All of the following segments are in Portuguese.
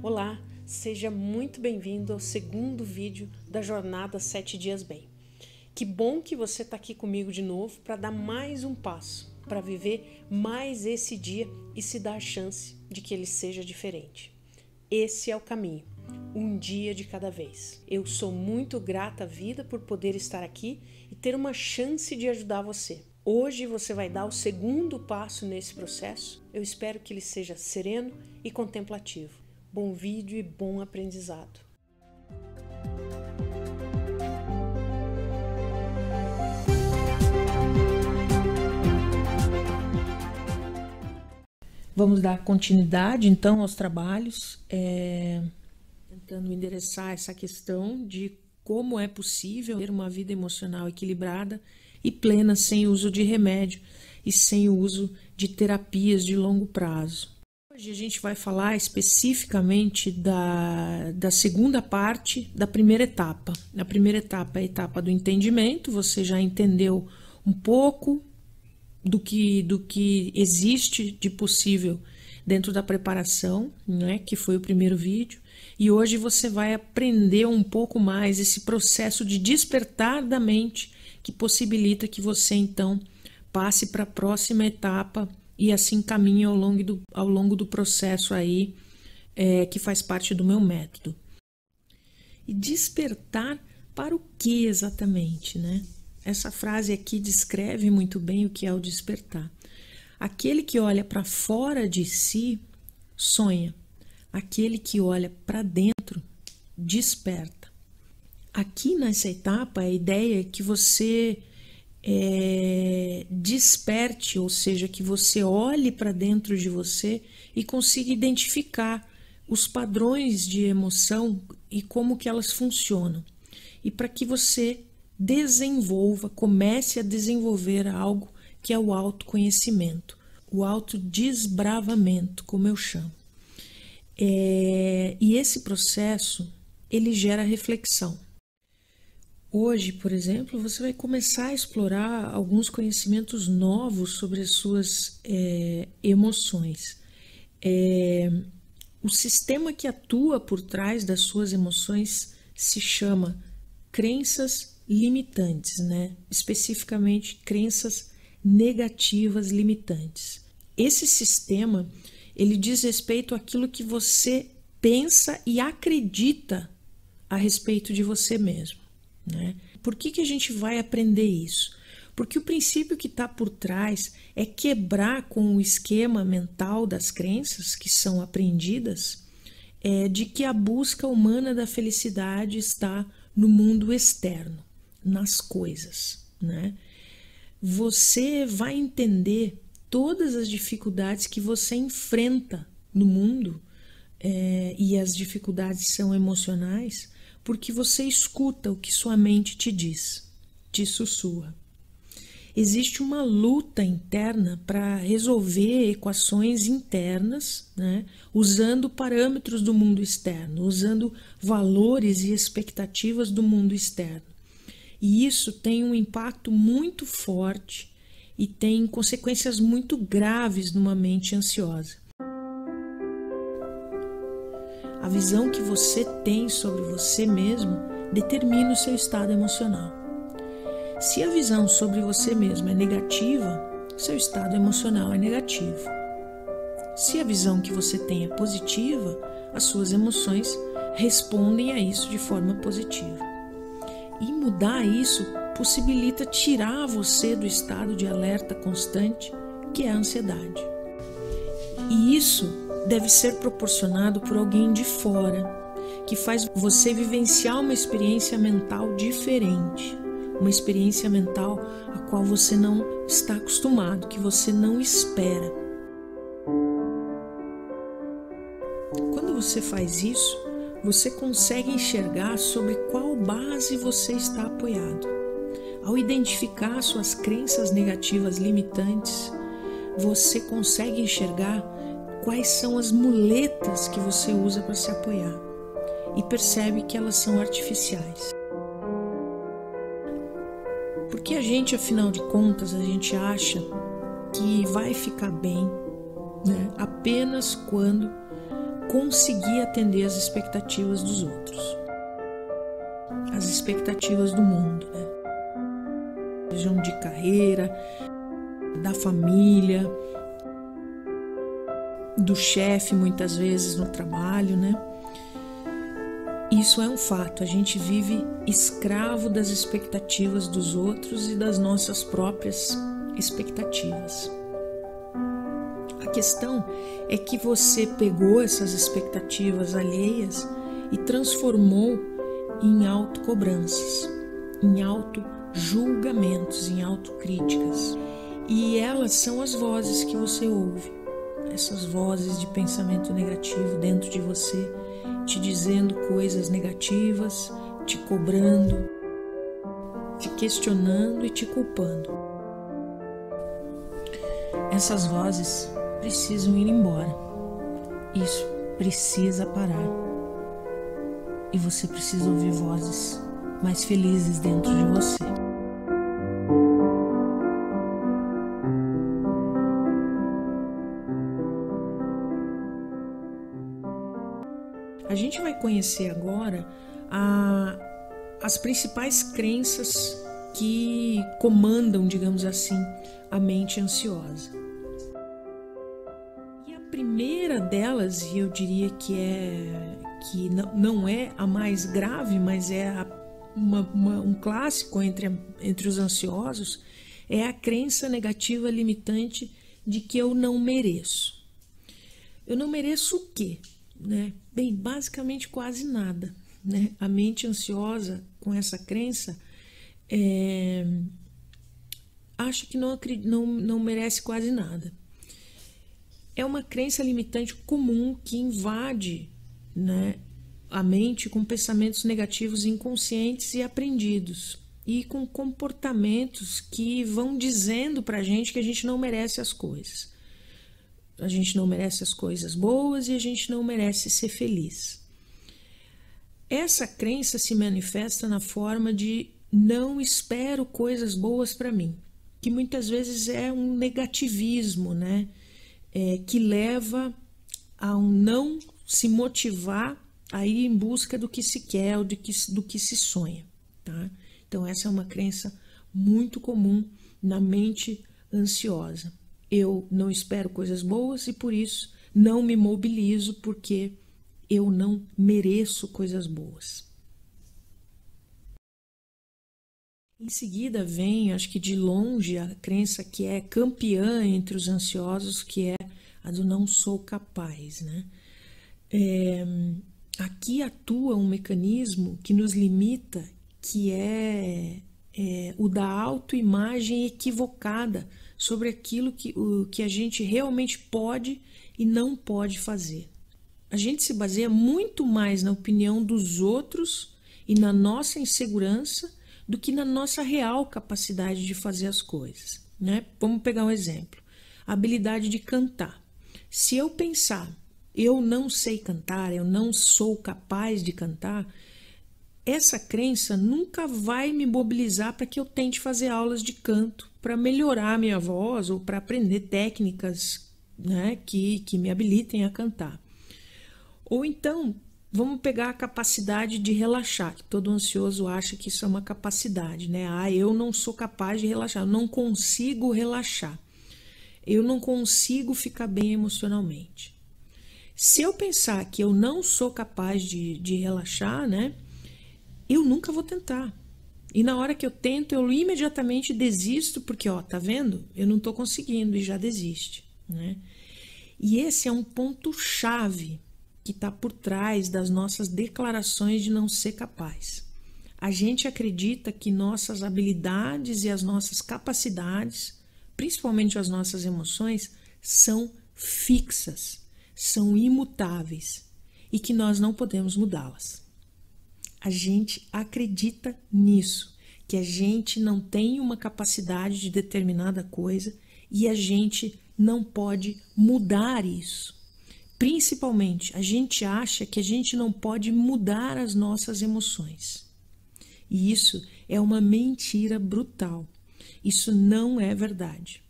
Olá, seja muito bem-vindo ao segundo vídeo da jornada 7 Dias Bem. Que bom que você está aqui comigo de novo para dar mais um passo, para viver mais esse dia e se dar a chance de que ele seja diferente. Esse é o caminho, um dia de cada vez. Eu sou muito grata à vida por poder estar aqui e ter uma chance de ajudar você. Hoje você vai dar o segundo passo nesse processo. Eu espero que ele seja sereno e contemplativo. Bom vídeo e bom aprendizado. Vamos dar continuidade então aos trabalhos, tentando endereçar essa questão de como é possível ter uma vida emocional equilibrada e plena sem uso de remédio e sem o uso de terapias de longo prazo. Hoje a gente vai falar especificamente da segunda parte da primeira etapa. A primeira etapa é a etapa do entendimento, você já entendeu um pouco do que existe de possível dentro da preparação, né, que foi o primeiro vídeo, e hoje você vai aprender um pouco mais esse processo de despertar da mente que possibilita que você então passe para a próxima etapa e assim caminhe ao longo do processo aí que faz parte do meu método. E despertar para o que exatamente, né? Essa frase aqui descreve muito bem o que é o despertar. Aquele que olha para fora de si sonha. Aquele que olha para dentro desperta. Aqui nessa etapa a ideia é que você desperte, ou seja, que você olhe para dentro de você e consiga identificar os padrões de emoção e como que elas funcionam. E para que você comece a desenvolver algo que é o autoconhecimento, o autodesbravamento, como eu chamo. E esse processo, ele gera reflexão. Hoje, por exemplo, você vai começar a explorar alguns conhecimentos novos sobre as suas emoções. O sistema que atua por trás das suas emoções se chama crenças limitantes, né? Especificamente crenças negativas limitantes. Esse sistema, ele diz respeito àquilo que você pensa e acredita a respeito de você mesmo, né? Por que a gente vai aprender isso? Porque o princípio que está por trás é quebrar com o esquema mental das crenças que são aprendidas, de que a busca humana da felicidade está no mundo externo, nas coisas, né? Você vai entender todas as dificuldades que você enfrenta no mundo, e as dificuldades são emocionais, porque você escuta o que sua mente te diz, te sussurra. Existe uma luta interna para resolver equações internas, né, usando parâmetros do mundo externo, usando valores e expectativas do mundo externo. E isso tem um impacto muito forte e tem consequências muito graves numa mente ansiosa. A visão que você tem sobre você mesmo determina o seu estado emocional. Se a visão sobre você mesmo é negativa, seu estado emocional é negativo. Se a visão que você tem é positiva, as suas emoções respondem a isso de forma positiva. E mudar isso possibilita tirar você do estado de alerta constante, que é a ansiedade. E isso deve ser proporcionado por alguém de fora, que faz você vivenciar uma experiência mental diferente. Uma experiência mental a qual você não está acostumado, que você não espera. Quando você faz isso, você consegue enxergar sobre qual base você está apoiado. Ao identificar suas crenças negativas limitantes, você consegue enxergar quais são as muletas que você usa para se apoiar e percebe que elas são artificiais. Porque a gente, afinal de contas, a gente acha que vai ficar bem, né, apenas quando conseguir atender as expectativas dos outros, as expectativas do mundo, né? Sejam de carreira, da família, do chefe, muitas vezes no trabalho, né? Isso é um fato, a gente vive escravo das expectativas dos outros e das nossas próprias expectativas. A questão é que você pegou essas expectativas alheias e transformou em autocobranças, em autojulgamentos, em autocríticas. E elas são as vozes que você ouve, essas vozes de pensamento negativo dentro de você, te dizendo coisas negativas, te cobrando, te questionando e te culpando. Essas vozes precisam ir embora. Isso precisa parar. E você precisa ouvir vozes mais felizes dentro de você. A gente vai conhecer agora as principais crenças que comandam, digamos assim, a mente ansiosa. E a primeira delas, e eu diria que não é a mais grave, mas é um clássico entre os ansiosos, é a crença negativa limitante de que eu não mereço. Eu não mereço o quê? Né? Bem, basicamente quase nada, né? A mente ansiosa com essa crença acha que não merece quase nada. É uma crença limitante comum que invade, né, a mente com pensamentos negativos inconscientes e aprendidos e com comportamentos que vão dizendo pra gente que a gente não merece as coisas. A gente não merece as coisas boas e a gente não merece ser feliz. Essa crença se manifesta na forma de não espero coisas boas para mim, que muitas vezes é um negativismo, né? Que leva a um não se motivar a ir em busca do que se quer ou do que se sonha, tá? Então essa é uma crença muito comum na mente ansiosa. Eu não espero coisas boas e por isso não me mobilizo porque eu não mereço coisas boas. Em seguida vem, acho que de longe, a crença que é campeã entre os ansiosos, que é a do não sou capaz, né? Aqui atua um mecanismo que nos limita, que é o da autoimagem equivocada sobre aquilo que a gente realmente pode e não pode fazer. A gente se baseia muito mais na opinião dos outros e na nossa insegurança do que na nossa real capacidade de fazer as coisas, né? Vamos pegar um exemplo. A habilidade de cantar. Se eu pensar, eu não sei cantar, eu não sou capaz de cantar, essa crença nunca vai me mobilizar para que eu tente fazer aulas de canto, para melhorar a minha voz ou para aprender técnicas, né, que me habilitem a cantar. Ou então, vamos pegar a capacidade de relaxar, que todo ansioso acha que isso é uma capacidade, né? Eu não sou capaz de relaxar, eu não consigo relaxar, eu não consigo ficar bem emocionalmente. Se eu pensar que eu não sou capaz de relaxar, né, eu nunca vou tentar. E na hora que eu tento, eu imediatamente desisto, porque, tá vendo? Eu não estou conseguindo e já desiste, né? E esse é um ponto-chave que está por trás das nossas declarações de não ser capaz. A gente acredita que nossas habilidades e as nossas capacidades, principalmente as nossas emoções, são fixas, são imutáveis e que nós não podemos mudá-las. A gente acredita nisso, que a gente não tem uma capacidade de determinada coisa e a gente não pode mudar isso. Principalmente, a gente acha que a gente não pode mudar as nossas emoções. E isso é uma mentira brutal. Isso não é verdade.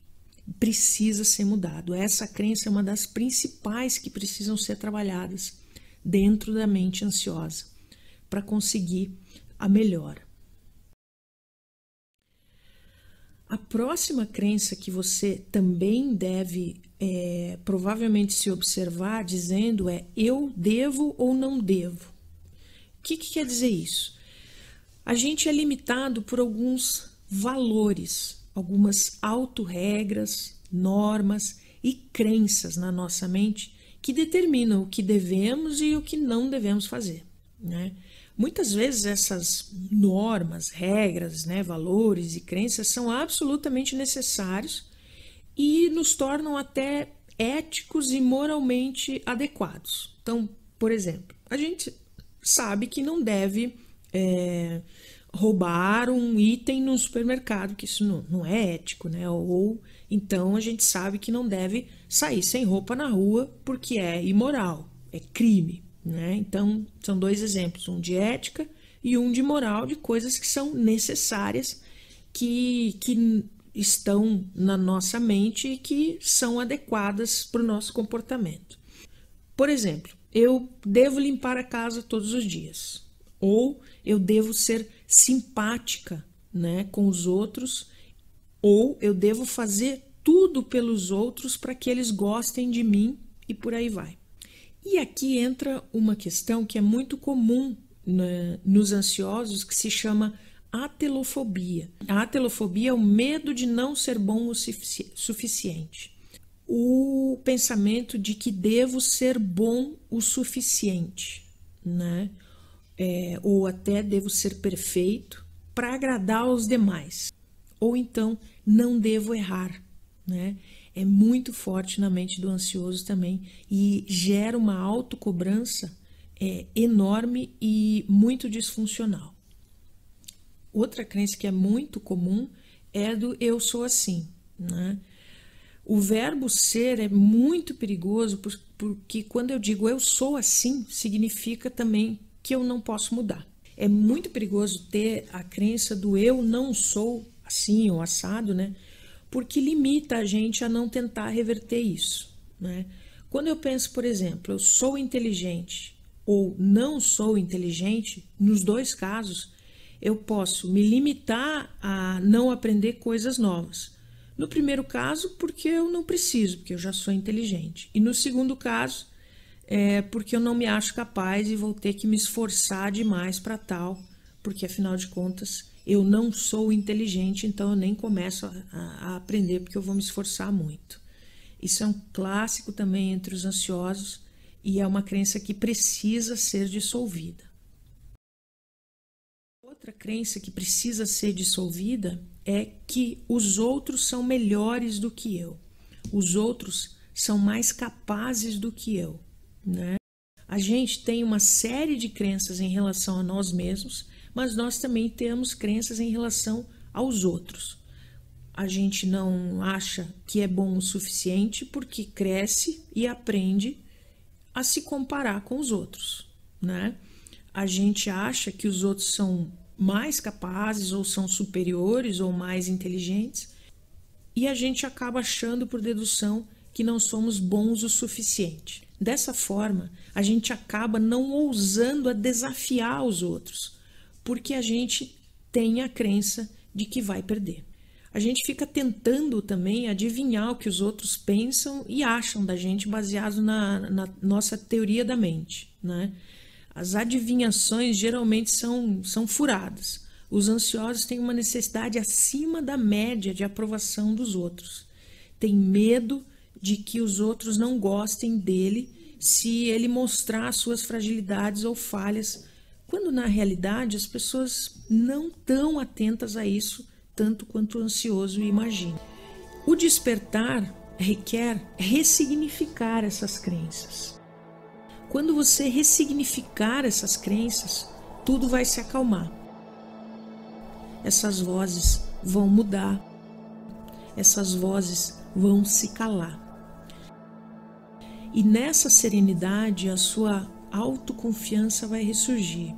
precisa ser mudado. Essa crença é uma das principais que precisam ser trabalhadas dentro da mente ansiosa para conseguir a melhora. A próxima crença que você também deve provavelmente se observar dizendo é: eu devo ou não devo? O que quer dizer isso? A gente é limitado por alguns valores, algumas autorregras, normas e crenças na nossa mente que determinam o que devemos e o que não devemos fazer, né? Muitas vezes essas normas, regras, né, valores e crenças são absolutamente necessários e nos tornam até éticos e moralmente adequados. Então, por exemplo, a gente sabe que não deve roubar um item no supermercado, que isso não é ético, né? Ou então a gente sabe que não deve sair sem roupa na rua porque é imoral, é crime, né? Então, são dois exemplos, um de ética e um de moral, de coisas que são necessárias, que estão na nossa mente e que são adequadas para o nosso comportamento. Por exemplo, eu devo limpar a casa todos os dias, ou eu devo ser simpática, né, com os outros, ou eu devo fazer tudo pelos outros para que eles gostem de mim e por aí vai. E aqui entra uma questão que é muito comum, né, nos ansiosos, que se chama atelofobia. A atelofobia é o medo de não ser bom o suficiente. O pensamento de que devo ser bom o suficiente, né? Ou até devo ser perfeito para agradar aos demais. Ou então, não devo errar, né? É muito forte na mente do ansioso também e gera uma autocobrança enorme e muito disfuncional. Outra crença que é muito comum é do eu sou assim, né? O verbo ser é muito perigoso porque quando eu digo eu sou assim, significa também que eu não posso mudar. É muito perigoso ter a crença do eu não sou assim ou assado, né? Porque limita a gente a não tentar reverter isso, né? Quando eu penso, por exemplo, eu sou inteligente ou não sou inteligente, nos dois casos, eu posso me limitar a não aprender coisas novas. No primeiro caso, porque eu não preciso, porque eu já sou inteligente. E no segundo caso, porque eu não me acho capaz e vou ter que me esforçar demais para tal, porque afinal de contas eu não sou inteligente, então eu nem começo a aprender porque eu vou me esforçar muito. Isso é um clássico também entre os ansiosos e é uma crença que precisa ser dissolvida. Outra crença que precisa ser dissolvida é que os outros são melhores do que eu. Os outros são mais capazes do que eu, né? A gente tem uma série de crenças em relação a nós mesmos, mas nós também temos crenças em relação aos outros. A gente não acha que é bom o suficiente porque cresce e aprende a se comparar com os outros, né? A gente acha que os outros são mais capazes ou são superiores ou mais inteligentes e a gente acaba achando por dedução que não somos bons o suficiente. Dessa forma, a gente acaba não ousando a desafiar os outros, porque a gente tem a crença de que vai perder. A gente fica tentando também adivinhar o que os outros pensam e acham da gente baseado na nossa teoria da mente, né? As adivinhações geralmente são furadas. Os ansiosos têm uma necessidade acima da média de aprovação dos outros. Tem medo de que os outros não gostem dele se ele mostrar suas fragilidades ou falhas, quando na realidade as pessoas não estão atentas a isso tanto quanto o ansioso imagina. O despertar requer ressignificar essas crenças. Quando você ressignificar essas crenças, tudo vai se acalmar. Essas vozes vão mudar. Essas vozes vão se calar. E nessa serenidade, a sua autoconfiança vai ressurgir.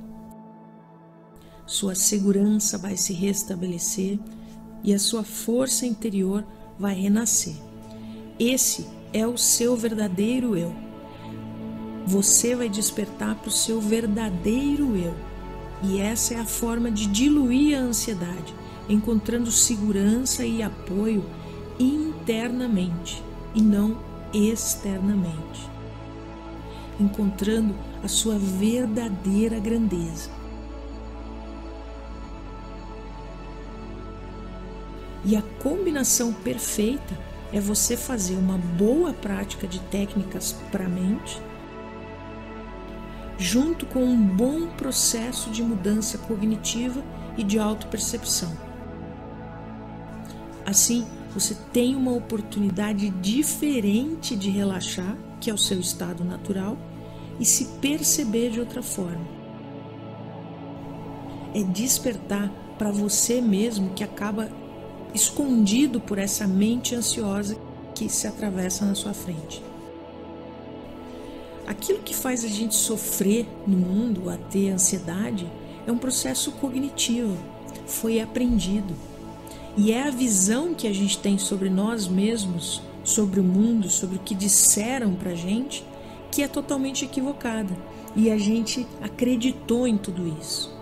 Sua segurança vai se restabelecer e a sua força interior vai renascer. Esse é o seu verdadeiro eu. Você vai despertar para o seu verdadeiro eu. E essa é a forma de diluir a ansiedade, encontrando segurança e apoio internamente e não externamente. Encontrando a sua verdadeira grandeza. E a combinação perfeita é você fazer uma boa prática de técnicas para a mente, junto com um bom processo de mudança cognitiva e de autopercepção. Assim, você tem uma oportunidade diferente de relaxar, que é o seu estado natural, e se perceber de outra forma. É despertar para você mesmo que acaba escondido por essa mente ansiosa que se atravessa na sua frente. Aquilo que faz a gente sofrer no mundo, a ter ansiedade, é um processo cognitivo, foi aprendido. E é a visão que a gente tem sobre nós mesmos, sobre o mundo, sobre o que disseram pra gente, que é totalmente equivocada. E a gente acreditou em tudo isso.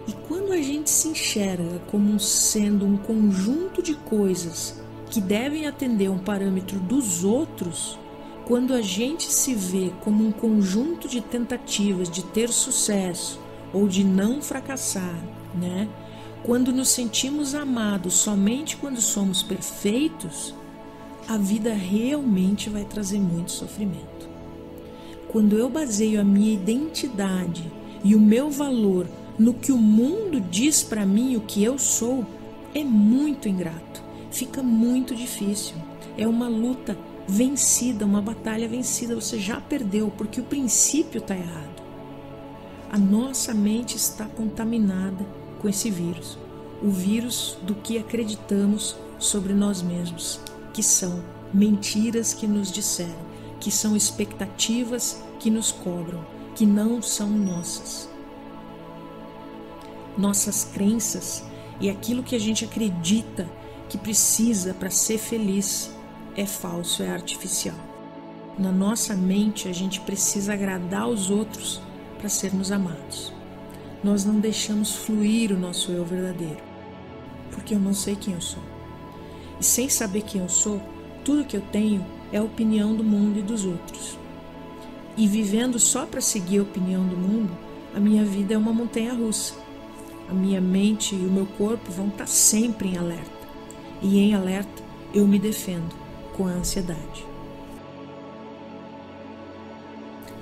E quando a gente se enxerga como sendo um conjunto de coisas que devem atender um parâmetro dos outros, quando a gente se vê como um conjunto de tentativas de ter sucesso ou de não fracassar, né? Quando nos sentimos amados somente quando somos perfeitos, a vida realmente vai trazer muito sofrimento. Quando eu baseio a minha identidade e o meu valor no que o mundo diz para mim o que eu sou, é muito ingrato, fica muito difícil. É uma luta vencida, uma batalha vencida, você já perdeu porque o princípio está errado. A nossa mente está contaminada com esse vírus, o vírus do que acreditamos sobre nós mesmos, que são mentiras que nos disseram, que são expectativas que nos cobram, que não são nossas. Nossas crenças e aquilo que a gente acredita que precisa para ser feliz é falso, é artificial. Na nossa mente a gente precisa agradar aos outros para sermos amados. Nós não deixamos fluir o nosso eu verdadeiro, porque eu não sei quem eu sou. E sem saber quem eu sou, tudo que eu tenho é a opinião do mundo e dos outros. E vivendo só para seguir a opinião do mundo, a minha vida é uma montanha-russa. A minha mente e o meu corpo vão estar sempre em alerta. E em alerta eu me defendo com a ansiedade.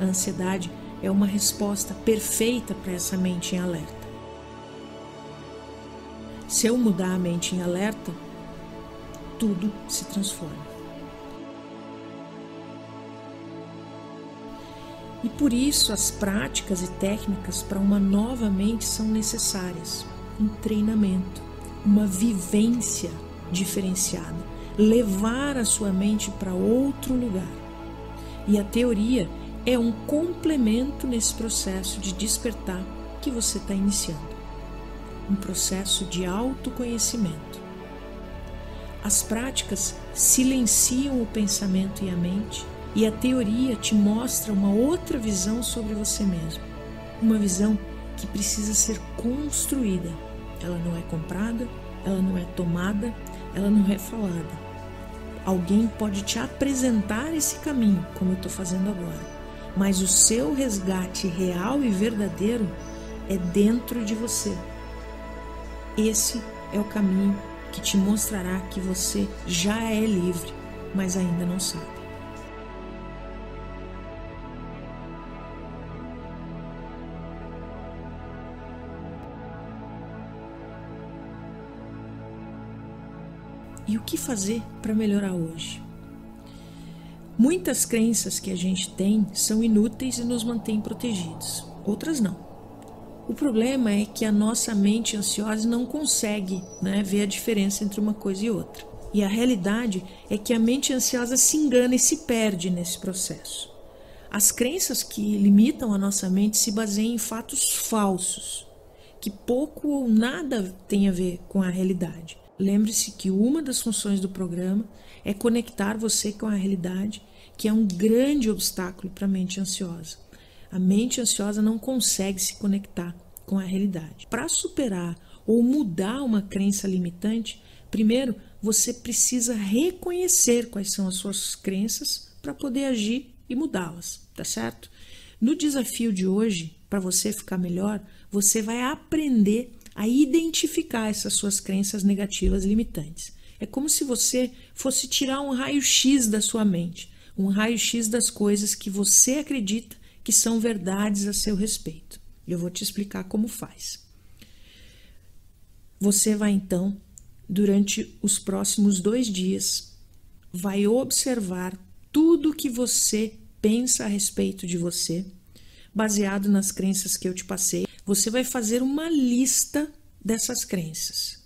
A ansiedade é uma resposta perfeita para essa mente em alerta. Se eu mudar a mente em alerta, tudo se transforma. E por isso as práticas e técnicas para uma nova mente são necessárias. Um treinamento, uma vivência diferenciada, levar a sua mente para outro lugar. E a teoria é um complemento nesse processo de despertar que você está iniciando. Um processo de autoconhecimento. As práticas silenciam o pensamento e a mente, e a teoria te mostra uma outra visão sobre você mesmo. Uma visão que precisa ser construída. Ela não é comprada, ela não é tomada, ela não é falada. Alguém pode te apresentar esse caminho, como eu estou fazendo agora. Mas o seu resgate real e verdadeiro é dentro de você. Esse é o caminho que te mostrará que você já é livre, mas ainda não sabe. E o que fazer para melhorar hoje? Muitas crenças que a gente tem são inúteis e nos mantêm protegidos, outras não. O problema é que a nossa mente ansiosa não consegue, ver a diferença entre uma coisa e outra. E a realidade é que a mente ansiosa se engana e se perde nesse processo. As crenças que limitam a nossa mente se baseiam em fatos falsos, que pouco ou nada têm a ver com a realidade. Lembre-se que uma das funções do programa é conectar você com a realidade, que é um grande obstáculo para a mente ansiosa. A mente ansiosa não consegue se conectar com a realidade. Para superar ou mudar uma crença limitante, primeiro você precisa reconhecer quais são as suas crenças para poder agir e mudá-las, tá certo? No desafio de hoje, para você ficar melhor, você vai aprender a identificar essas suas crenças negativas limitantes. É como se você fosse tirar um raio-x da sua mente, um raio-x das coisas que você acredita que são verdades a seu respeito. Eu vou te explicar como faz. Você vai então, durante os próximos 2 dias, vai observar tudo que você pensa a respeito de você, baseado nas crenças que eu te passei. Você vai fazer uma lista dessas crenças.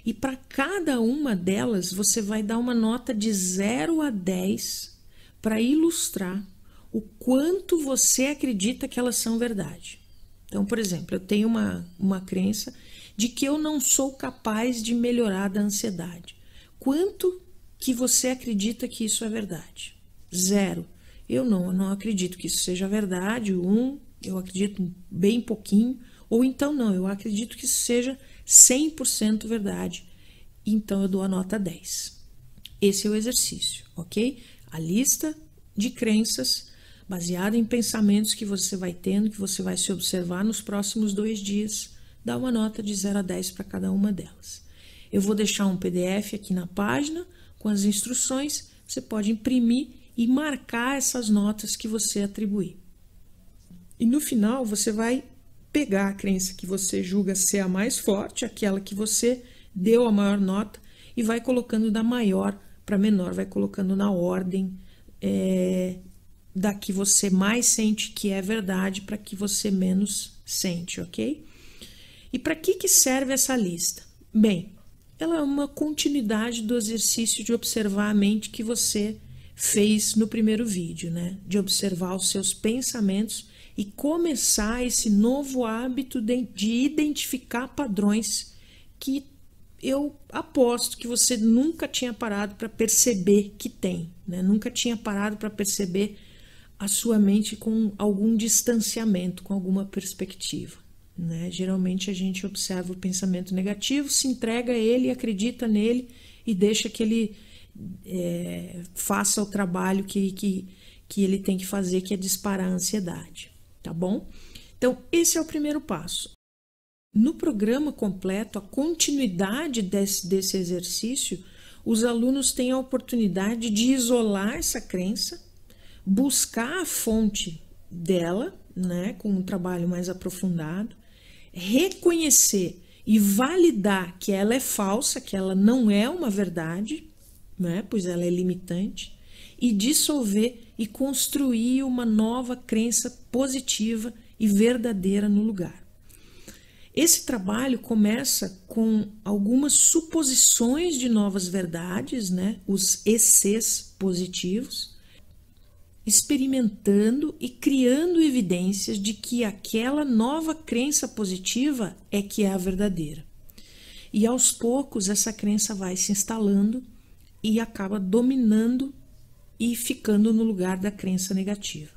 E para cada uma delas, você vai dar uma nota de 0 a 10 para ilustrar o quanto você acredita que elas são verdade. Então, por exemplo, eu tenho uma crença de que eu não sou capaz de melhorar da ansiedade. Quanto que você acredita que isso é verdade? 0. Eu não acredito que isso seja verdade. 1, eu acredito bem pouquinho. Ou então não, eu acredito que isso seja 100% verdade. Então eu dou a nota 10. Esse é o exercício, ok? A lista de crenças baseada em pensamentos que você vai tendo, que você vai se observar nos próximos 2 dias, dá uma nota de 0 a 10 para cada uma delas. Eu vou deixar um PDF aqui na página com as instruções, você pode imprimir e marcar essas notas que você atribuir. E no final você vai pegar a crença que você julga ser a mais forte, aquela que você deu a maior nota, e vai colocando da maior para menor, vai colocando na ordem da que você mais sente que é verdade para que você menos sente, ok? E para que serve essa lista? Bem, ela é uma continuidade do exercício de observar a mente que você fez no primeiro vídeo, né? De observar os seus pensamentos e começar esse novo hábito de identificar padrões que eu aposto que você nunca tinha parado para perceber que tem, né? Nunca tinha parado para perceber a sua mente com algum distanciamento, com alguma perspectiva, né? Geralmente a gente observa o pensamento negativo, se entrega a ele, acredita nele e deixa que ele faça o trabalho que ele tem que fazer, que é disparar a ansiedade, tá bom? Então, esse é o primeiro passo. No programa completo, a continuidade desse exercício, os alunos têm a oportunidade de isolar essa crença, buscar a fonte dela, né, com um trabalho mais aprofundado, reconhecer e validar que ela é falsa, que ela não é uma verdade, né, pois ela é limitante, e dissolver e construir uma nova crença positiva e verdadeira no lugar. Esse trabalho começa com algumas suposições de novas verdades, né, os ECs positivos, experimentando e criando evidências de que aquela nova crença positiva é que é a verdadeira. E aos poucos essa crença vai se instalando e acaba dominando e ficando no lugar da crença negativa,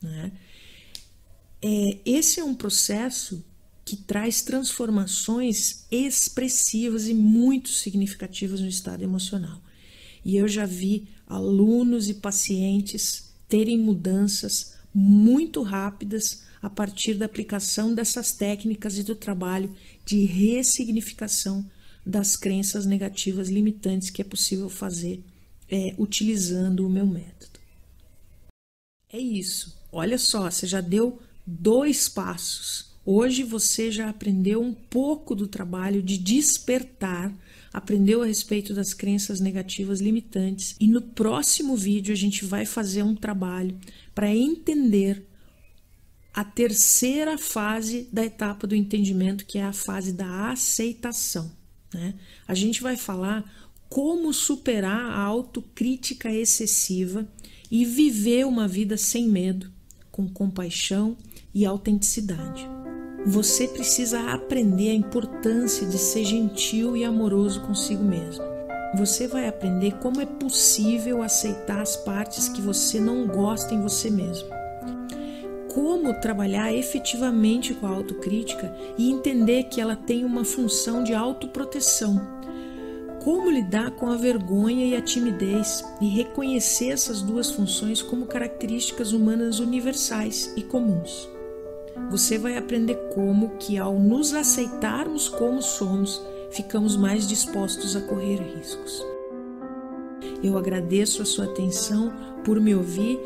né? Esse é um processo que traz transformações expressivas e muito significativas no estado emocional. E eu já vi alunos e pacientes terem mudanças muito rápidas a partir da aplicação dessas técnicas e do trabalho de ressignificação das crenças negativas limitantes que é possível fazer utilizando o meu método. É isso. Olha só, você já deu 2 passos. Hoje você já aprendeu um pouco do trabalho de despertar, aprendeu a respeito das crenças negativas limitantes, e no próximo vídeo a gente vai fazer um trabalho para entender a terceira fase da etapa do entendimento, que é a fase da aceitação, né? A gente vai falar como superar a autocrítica excessiva e viver uma vida sem medo, com compaixão e autenticidade. Você precisa aprender a importância de ser gentil e amoroso consigo mesmo. Você vai aprender como é possível aceitar as partes que você não gosta em você mesmo. Como trabalhar efetivamente com a autocrítica e entender que ela tem uma função de autoproteção. Como lidar com a vergonha e a timidez e reconhecer essas duas funções como características humanas universais e comuns. Você vai aprender como que ao nos aceitarmos como somos, ficamos mais dispostos a correr riscos. Eu agradeço a sua atenção por me ouvir.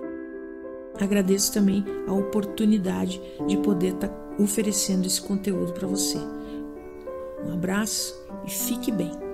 Agradeço também a oportunidade de poder estar oferecendo esse conteúdo para você. Um abraço e fique bem.